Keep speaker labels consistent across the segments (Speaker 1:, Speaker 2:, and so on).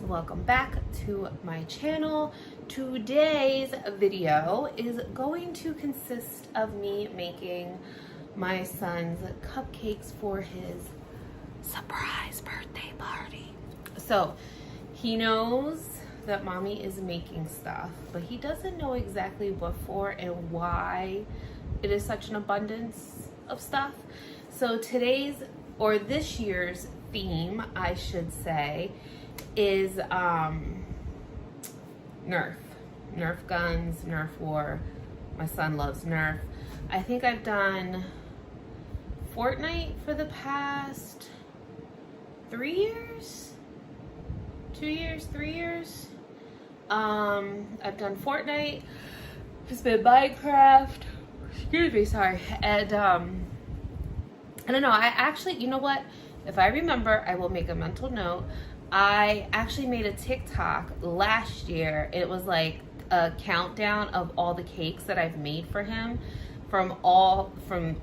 Speaker 1: welcome back to my channel. Today's video is going to consist of me making my son's cupcakes for his surprise birthday party. So he knows that mommy is making stuff, but he doesn't know exactly what for and why it is such an abundance of stuff. So today's, or this year's theme, I should say, is Nerf guns, Nerf war. My son loves Nerf. I think I've done Fortnite for the past 3 years, 2 years, 3 years. I've done Fortnite, it's been Minecraft, excuse me, sorry, and I don't know, I actually, you know what, if I remember, I will make a mental note. I actually made a TikTok last year. It was like a countdown of all the cakes that I've made for him from all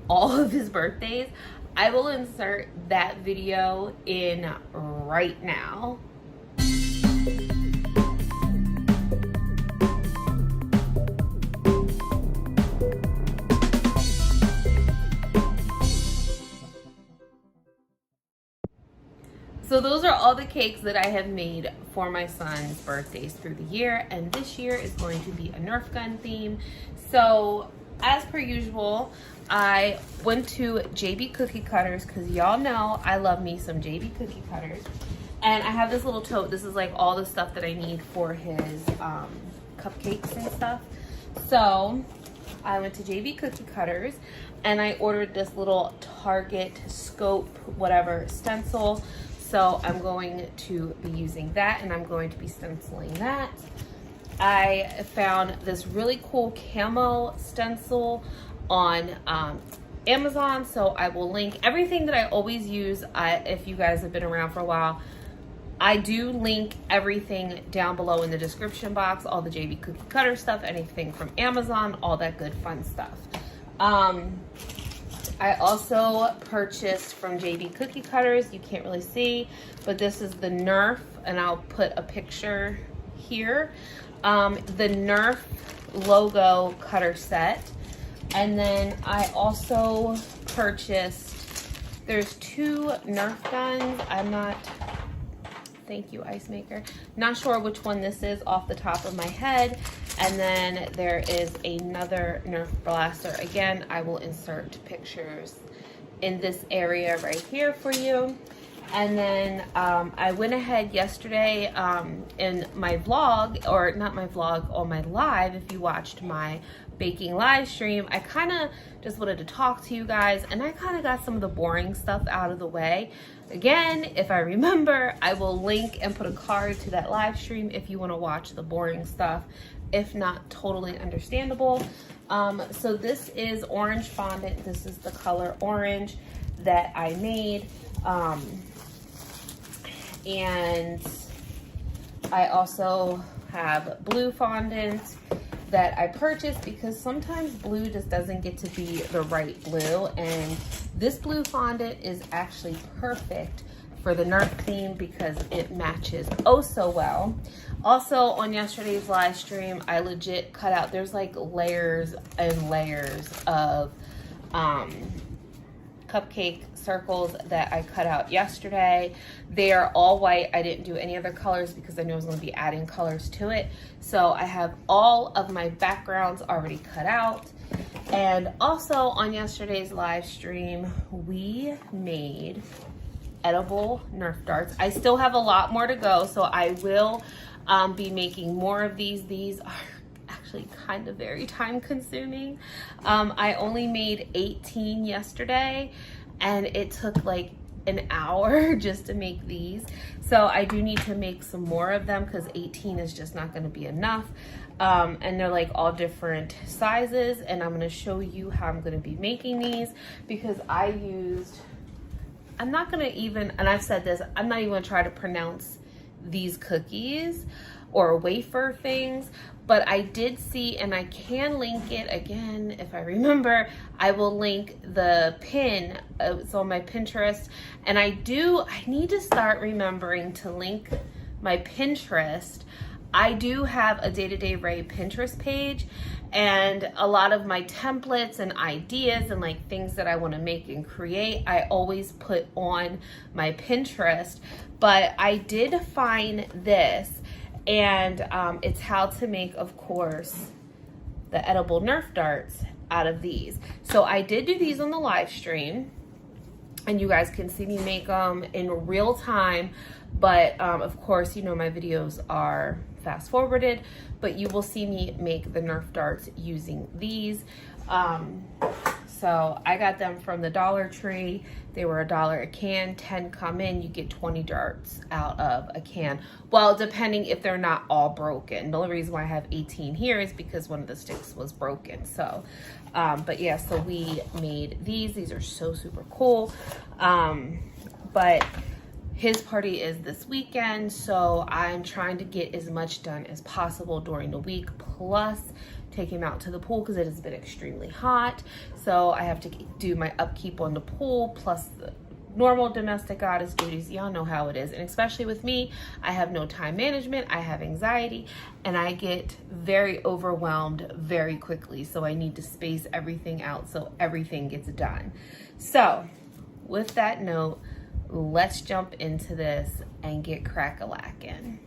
Speaker 1: of his birthdays. I will insert that video in right now. So those are all the cakes that I have made for my son's birthdays through the year, and this year is going to be a Nerf gun theme. So as per usual, I went to JB Cookie Cutters because y'all know I love me some JB Cookie Cutters. And I have this little tote. This is like all the stuff that I need for his cupcakes and stuff. So I went to JB Cookie Cutters and I ordered this little Target scope, whatever, stencil. So I'm going to be using that, and I'm going to be stenciling that. I found this really cool camo stencil on Amazon, so I will link everything that I always use. If you guys have been around for a while, I do link everything down below in the description box, all the JB Cookie Cutter stuff, anything from Amazon, all that good fun stuff. I also purchased from JB Cookie Cutters, you can't really see, but this is the Nerf, and I'll put a picture here. The Nerf logo cutter set. And then I also purchased, there's 2 Nerf guns. I'm not, thank you, Ice Maker. Not sure which one this is off the top of my head. And then there is another Nerf blaster. Again, I will insert pictures in this area right here for you. And then I went ahead yesterday in my vlog, or not my vlog, on my live, if you watched my baking live stream, I kind of just wanted to talk to you guys, and I kind of got some of the boring stuff out of the way. Again, if I remember, I will link and put a card to that live stream if you want to watch the boring stuff. If not, totally understandable. So this is orange fondant. This is the color orange that I made. And I also have blue fondant that I purchased because sometimes blue just doesn't get to be the right blue. And this blue fondant is actually perfect for the Nerf theme because it matches oh so well. Also on yesterday's live stream, I legit cut out, there's like layers and layers of cupcake circles that I cut out yesterday. They are all white. I didn't do any other colors because I knew I was going to be adding colors to it. So I have all of my backgrounds already cut out. And also on yesterday's live stream, we made edible Nerf darts. I still have a lot more to go, so I will be making more of these. These are actually kind of very time consuming. I only made 18 yesterday, and it took like an hour just to make these. So I do need to make some more of them because 18 is just not going to be enough. And they're like all different sizes, and I'm going to show you how I'm going to be making these because I'm not going to even, and I've said this, I'm not even going to try to pronounce these cookies or wafer things, but I did see, and I can link it again if I remember. I will link the pin. It's on my Pinterest, and I need to start remembering to link my Pinterest, I do have a Day-to-Day Ray Pinterest page, and a lot of my templates and ideas and like things that I want to make and create, I always put on my Pinterest. But I did find this, and it's how to make, of course, the edible Nerf darts out of these. So I did do these on the live stream, and you guys can see me make them in real time. But of course, you know, my videos are fast forwarded, but you will see me make the Nerf darts using these. So I got them from the Dollar Tree. They were $1 a can, 10 come in, you get 20 darts out of a can. Well, depending if they're not all broken. The only reason why I have 18 here is because one of the sticks was broken. So, but yeah, so we made these. These are so super cool. But his party is this weekend, so I'm trying to get as much done as possible during the week, plus take him out to the pool because it has been extremely hot. So I have to do my upkeep on the pool, plus the normal domestic goddess duties. Y'all know how it is. And especially with me, I have no time management, I have anxiety, and I get very overwhelmed very quickly. So I need to space everything out so everything gets done. So with that note, let's jump into this and get crack-a-lackin'.